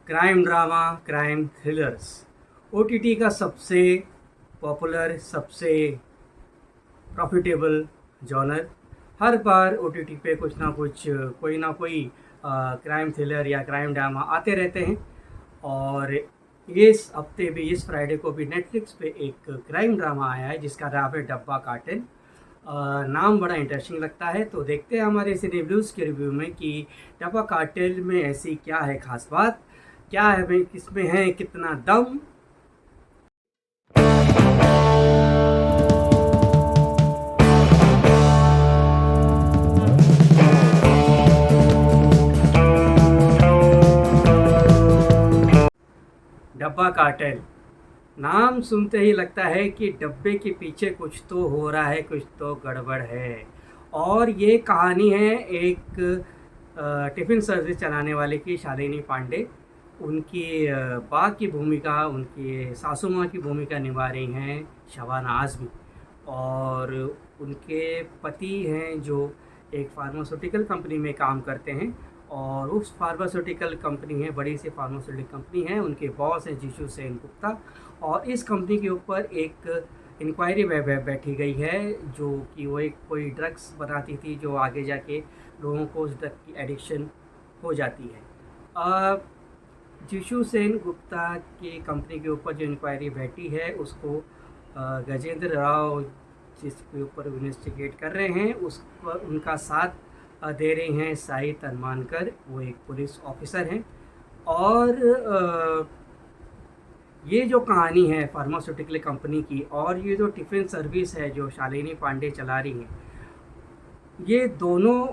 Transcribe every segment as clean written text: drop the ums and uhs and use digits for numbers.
Crime drama, crime thrillers OTT का सबसे popular, सबसे प्रॉफिटेबल जॉनर। हर बार ओटीटी पे कुछ ना कुछ, कोई ना कोई क्राइम थ्रिलर या क्राइम ड्रामा आते रहते हैं। और इस हफ्ते भी, इस फ्राइडे को भी नेटफ्लिक्स पे एक क्राइम ड्रामा आया है जिसका नाम है डब्बा कार्टेल। नाम बड़ा इंटरेस्टिंग लगता है, तो देखते हैं हमारे इस रिव्यूज़ के रिव्यू में कि डब्बा कार्टेल में ऐसी क्या है खास बात, क्या है भाई, किसमें है कितना दम। डब्बा कार्टेल नाम सुनते ही लगता है कि डब्बे के पीछे कुछ तो हो रहा है, कुछ तो गड़बड़ है। और ये कहानी है एक टिफ़िन सर्विस चलाने वाले की, शालिनी पांडे। उनकी बा की भूमिका, उनकी सासू माँ की भूमिका निभा रही हैं शबाना आज़मी। और उनके पति हैं जो एक फार्मास्यूटिकल कंपनी में काम करते हैं, और उस फार्मास्यूटिकल कंपनी है, बड़ी सी फार्मास्यूटिकल कंपनी है। उनके बॉस हैं जीशु सेन गुप्ता। और इस कंपनी के ऊपर एक इंक्वायरी बैठी गई है, जो कि वो एक कोई ड्रग्स बनाती थी जो आगे जाके लोगों को उस ड्रग की एडिक्शन हो जाती है। जीशु सेन गुप्ता की कंपनी के ऊपर जो इंक्वायरी बैठी है उसको गजेंद्र राव, जिसके ऊपर इन्वेस्टिगेट कर रहे हैं, उस पर उनका साथ दे रहे हैं साई तनमानकर। वो एक पुलिस ऑफिसर हैं। और ये जो कहानी है फार्मास्यूटिकल कंपनी की, और ये जो टिफ़िन सर्विस है जो शालिनी पांडे चला रही हैं, ये दोनों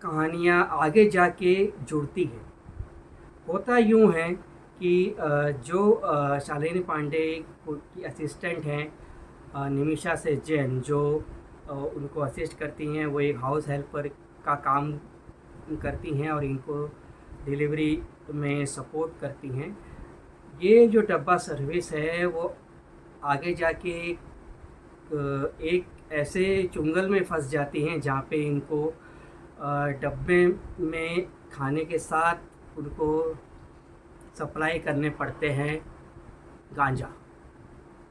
कहानियाँ आगे जाके जुड़ती हैं। होता यूँ है कि जो शालिनी पांडे की असिस्टेंट हैं, निमिषा से जैन, जो उनको असिस्ट करती हैं, वो एक हाउस हेल्पर का काम करती हैं और इनको डिलीवरी में सपोर्ट करती हैं। ये जो डब्बा सर्विस है वो आगे जाके एक ऐसे चुंगल में फंस जाती हैं जहाँ पे इनको डब्बे में खाने के साथ उनको सप्लाई करने पड़ते हैं गांजा,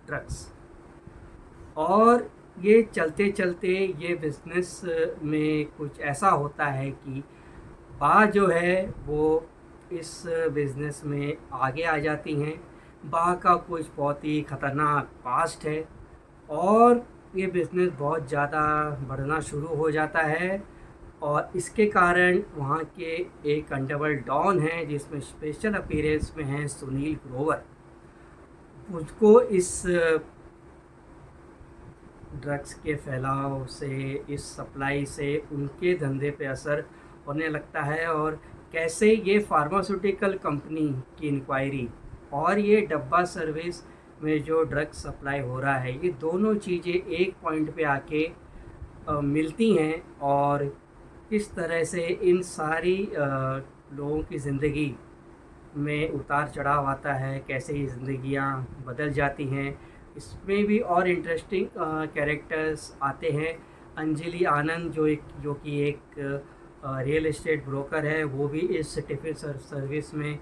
ड्रग्स। और ये चलते चलते ये बिज़नेस में कुछ ऐसा होता है कि बा जो है वो इस बिज़नेस में आगे आ जाती हैं। बा का कुछ बहुत ही ख़तरनाक पास्ट है, और ये बिज़नेस बहुत ज़्यादा बढ़ना शुरू हो जाता है। और इसके कारण वहाँ के एक अंडरवर्ल्ड डॉन हैं जिसमें स्पेशल अपीयरेंस में हैं सुनील ग्रोवर। उसको इस ड्रग्स के फैलाव से, इस सप्लाई से उनके धंधे पे असर होने लगता है। और कैसे ये फार्मास्यूटिकल कंपनी की इंक्वायरी और ये डब्बा सर्विस में जो ड्रग्स सप्लाई हो रहा है, ये दोनों चीज़ें एक पॉइंट पे आके मिलती हैं, और किस तरह से इन सारी लोगों की ज़िंदगी में उतार चढ़ाव आता है, कैसे ये ज़िंदगियाँ बदल जाती हैं। इसमें भी और इंटरेस्टिंग कैरेक्टर्स आते हैं। अंजलि आनंद जो कि एक रियल एस्टेट ब्रोकर है, वो भी इस टिफ़िन सर्विस में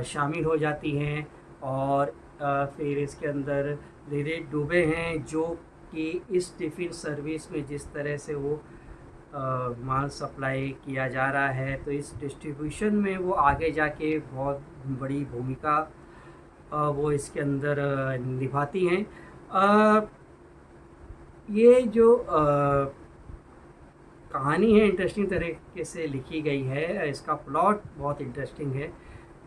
शामिल हो जाती हैं। और फिर इसके अंदर लिलित दुबे हैं, जो कि इस टिफ़िन सर्विस में जिस तरह से वो माल सप्लाई किया जा रहा है, तो इस डिस्ट्रीब्यूशन में वो आगे जाके बहुत बड़ी भूमिका वो इसके अंदर निभाती हैं। ये जो कहानी है इंटरेस्टिंग तरीके से लिखी गई है, इसका प्लॉट बहुत इंटरेस्टिंग है,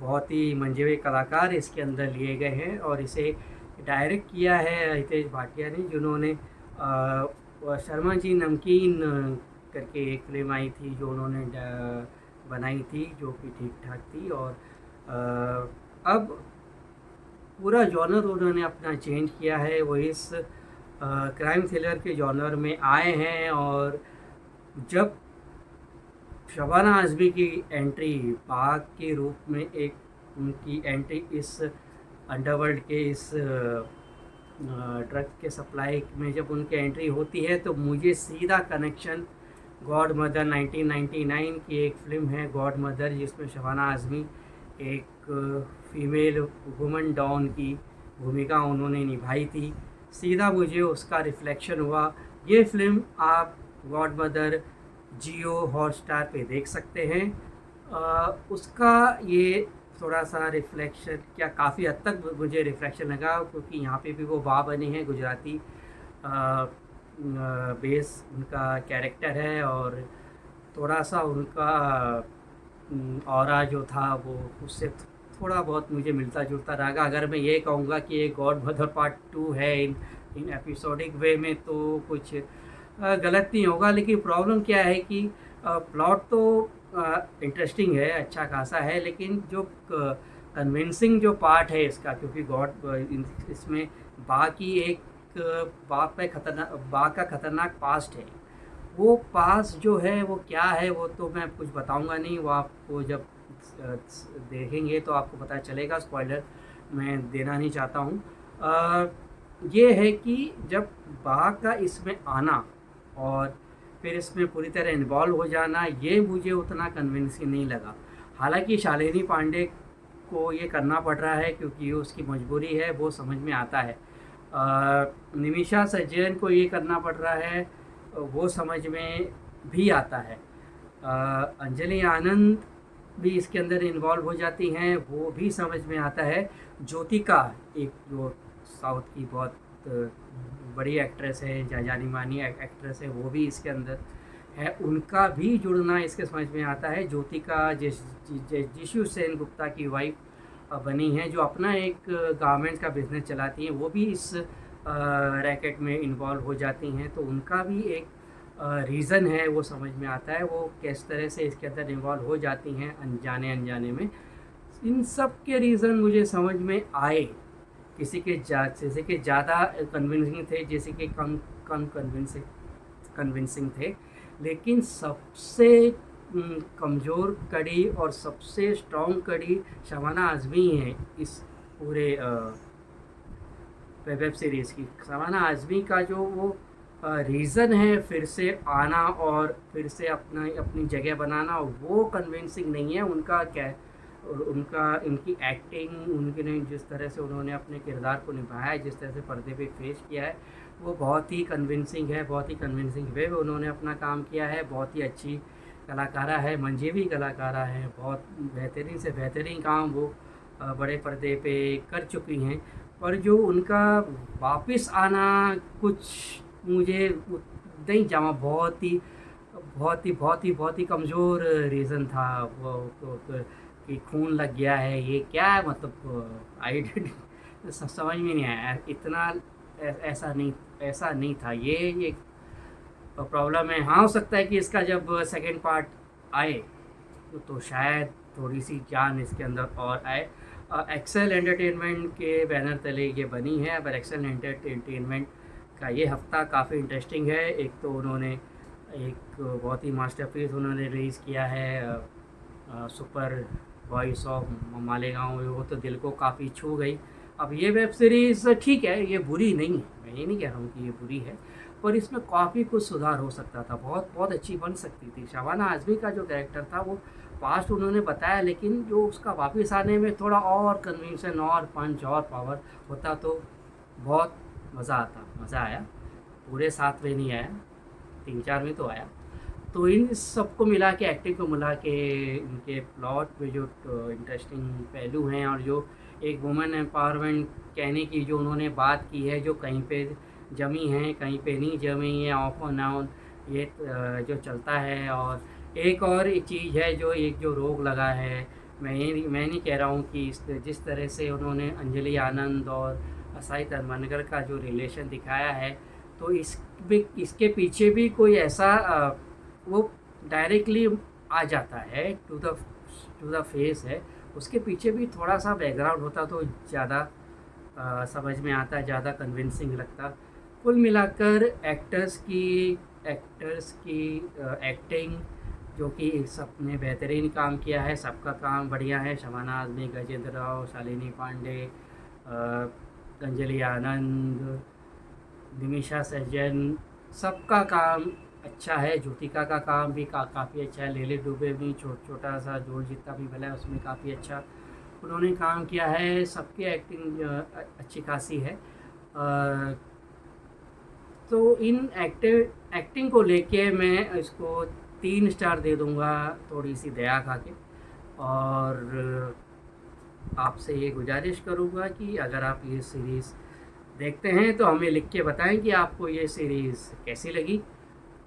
बहुत ही मंजे हुए कलाकार इसके अंदर लिए गए हैं। और इसे डायरेक्ट किया है हितेश भाटिया ने, जिन्होंने शर्मा जी नमकीन करके एक फिल्म आई थी जो उन्होंने बनाई थी, जो कि ठीक ठाक थी। और अब पूरा जॉनर उन्होंने अपना चेंज किया है, वो इस क्राइम थ्रिलर के जॉनर में आए हैं। और जब शबाना आज़मी की एंट्री बाघ के रूप में, एक उनकी एंट्री इस अंडरवर्ल्ड के इस ड्रग के सप्लाई में जब उनकी एंट्री होती है, तो मुझे सीधा कनेक्शन गॉड मदर 1999 की एक फ़िल्म है गॉड मदर, जिसमें शबाना आज़मी एक फीमेल वुमन डॉन की भूमिका उन्होंने निभाई थी, सीधा मुझे उसका रिफ्लेक्शन हुआ। ये फ़िल्म आप गॉड मदर जियो हॉटस्टार पे देख सकते हैं। उसका ये थोड़ा-सा रिफ्लेक्शन क्या काफ़ी हद तक मुझे रिफ्लेक्शन लगा, क्योंकि यहाँ पे भी वो बा बने हैं, गुजराती बेस उनका कैरेक्टर है, और थोड़ा-सा उनका ऑरा जो था वो उससे थोड़ा बहुत मुझे मिलता-जुलता लगा। अगर मैं ये कहूँगा कि ये गॉड मदर पार्ट 2 है इन एपिसोडिक वे में, तो कुछ गलत नहीं होगा। लेकिन प्रॉब्लम क्या है कि प्लॉट तो इंटरेस्टिंग है, अच्छा खासा है, लेकिन जो कन्विंसिंग जो पार्ट है इसका, क्योंकि इसमें बा की एक बा का खतरनाक पास्ट है। वो पास जो है वो क्या है, वो तो मैं कुछ बताऊंगा नहीं, वो आपको जब देखेंगे तो आपको पता चलेगा। स्पॉइलर मैं देना नहीं चाहता हूँ। ये है कि जब बाघ का इसमें आना और फिर इसमें पूरी तरह इन्वॉल्व हो जाना, ये मुझे उतना कन्विंसिंग नहीं लगा। हालांकि शालिनी पांडे को ये करना पड़ रहा है क्योंकि ये उसकी मजबूरी है, वो समझ में आता है। निमिषा सज्जन को ये करना पड़ रहा है, वो समझ में भी आता है। अंजलि आनंद भी इसके अंदर इन्वॉल्व हो जाती हैं, वो भी समझ में आता है। ज्योतिका, एक जो साउथ की बहुत बड़ी एक्ट्रेस है, जानी मानी एक्ट्रेस है, वो भी इसके अंदर है, उनका भी जुड़ना इसके समझ में आता है। ज्योतिका जिशु सेन गुप्ता की वाइफ बनी हैं, जो अपना एक गारमेंट्स का बिजनेस चलाती हैं, वो भी इस रैकेट में इन्वॉल्व हो जाती हैं, तो उनका भी एक रीज़न है, वो समझ में आता है, वो किस तरह से इसके अंदर इन्वॉल्व हो जाती हैं अनजाने में। इन सब के रीज़न मुझे समझ में आए। किसी के ज़्यादा कन्विंसिंग थे, जैसे कि कम कम कन्विंसिंग थे, लेकिन सबसे कमज़ोर कड़ी और सबसे स्ट्रॉन्ग कड़ी शबाना आज़मी है इस पूरे वेब सीरीज़ की। शबाना आज़मी का जो वो रीज़न है फिर से आना और फिर से अपनी जगह बनाना, वो कन्विंसिंग नहीं है। उनका क्या, उनका इनकी एक्टिंग, उनके ने जिस तरह से उन्होंने अपने किरदार को निभाया है, जिस तरह से पर्दे पे पेश किया है, वो बहुत ही कन्विंसिंग है। बहुत ही कन्विंसिंग वे में उन्होंने अपना काम किया है। बहुत ही अच्छी कलाकारा है, मंजेवी कलाकारा है, बहुत बेहतरीन से बेहतरीन काम वो बड़े पर्दे पे कर चुकी हैं। पर जो उनका वापस आना कुछ मुझे नहीं जमा, बहुत ही कमज़ोर रीज़न था वो कि खून लग गया है, ये क्या है, मतलब आई समझ में नहीं आया इतना। ऐसा नहीं था ये प्रॉब्लम है। हाँ, हो सकता है कि इसका जब सेकंड पार्ट आए तो शायद थोड़ी सी जान इसके अंदर और आए। एक्सेल एंटरटेनमेंट के बैनर तले ये बनी है। पर एक्सेल एंटरटेनमेंट का ये हफ़्ता काफ़ी इंटरेस्टिंग है। एक तो उन्होंने एक बहुत ही मास्टरपीस उन्होंने रिलीज़ किया है, सुपर वॉइस ऑफ मालेगांव, वो तो दिल को काफ़ी छू गई। अब ये वेब सीरीज़ ठीक है, ये बुरी नहीं है, मैं ये नहीं कह रहा हूँ कि ये बुरी है, पर इसमें काफ़ी कुछ सुधार हो सकता था, बहुत बहुत अच्छी बन सकती थी। शबाना आज़मी का जो कैरेक्टर था वो पास्ट उन्होंने बताया, लेकिन जो उसका वापस आने में थोड़ा और कन्विंसन और पंच और पावर होता तो बहुत मज़ा आया। पूरे 7 में नहीं आया, 3-4 में तो आया। तो इन सबको मिला के, एक्टिंग को मिला के, इनके प्लॉट में जो इंटरेस्टिंग पहलू हैं, और जो एक वुमेन एम्पावरमेंट कहने की जो उन्होंने बात की है, जो कहीं पे जमी है कहीं पे नहीं जमी है, ऑफ और डाउन ये जो चलता है। और एक और चीज़ है, जो एक जो रोग लगा है, मैं नहीं कह रहा हूँ कि जिस तरह से उन्होंने अंजलि आनंद और असाई तनमनगर का जो रिलेशन दिखाया है, तो इसके पीछे भी कोई ऐसा वो डायरेक्टली आ जाता है, टू द फेस है, उसके पीछे भी थोड़ा सा बैकग्राउंड होता तो ज़्यादा समझ में आता, ज़्यादा कन्विंसिंग लगता। कुल मिलाकर एक्टर्स की एक्टिंग, जो कि सबने बेहतरीन काम किया है, सबका काम बढ़िया है। शबाना आज़मी, गजेंद्र राव, शालिनी पांडे, अंजलि आनंद, निमिषा सज्जन, सबका काम अच्छा है। ज्योतिका का काम भी काफ़ी अच्छा है। लेले डुबे भी छोटा सा जोड़ जितना भी भला है उसमें काफ़ी अच्छा उन्होंने काम किया है। सबकी एक्टिंग अच्छी खासी है। तो इन एक्टिंग को लेके मैं इसको 3 स्टार दे दूंगा, थोड़ी सी दया खा के। और आपसे ये गुजारिश करूंगा कि अगर आप ये सीरीज़ देखते हैं तो हमें लिख के बताएं कि आपको ये सीरीज़ कैसी लगी।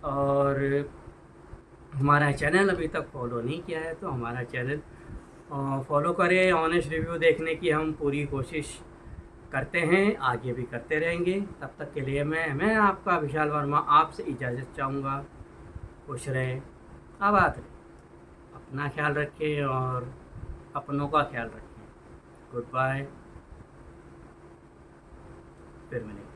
और हमारा चैनल अभी तक फॉलो नहीं किया है तो हमारा चैनल फॉलो करें। ऑनेस्ट रिव्यू देखने की हम पूरी कोशिश करते हैं, आगे भी करते रहेंगे। तब तक के लिए मैं आपका विशाल वर्मा आपसे इजाज़त चाहूँगा। खुश रहें, आबाद रहें, अपना ख्याल रखें और अपनों का ख्याल रखें। गुड बाय, फिर मिलेंगे।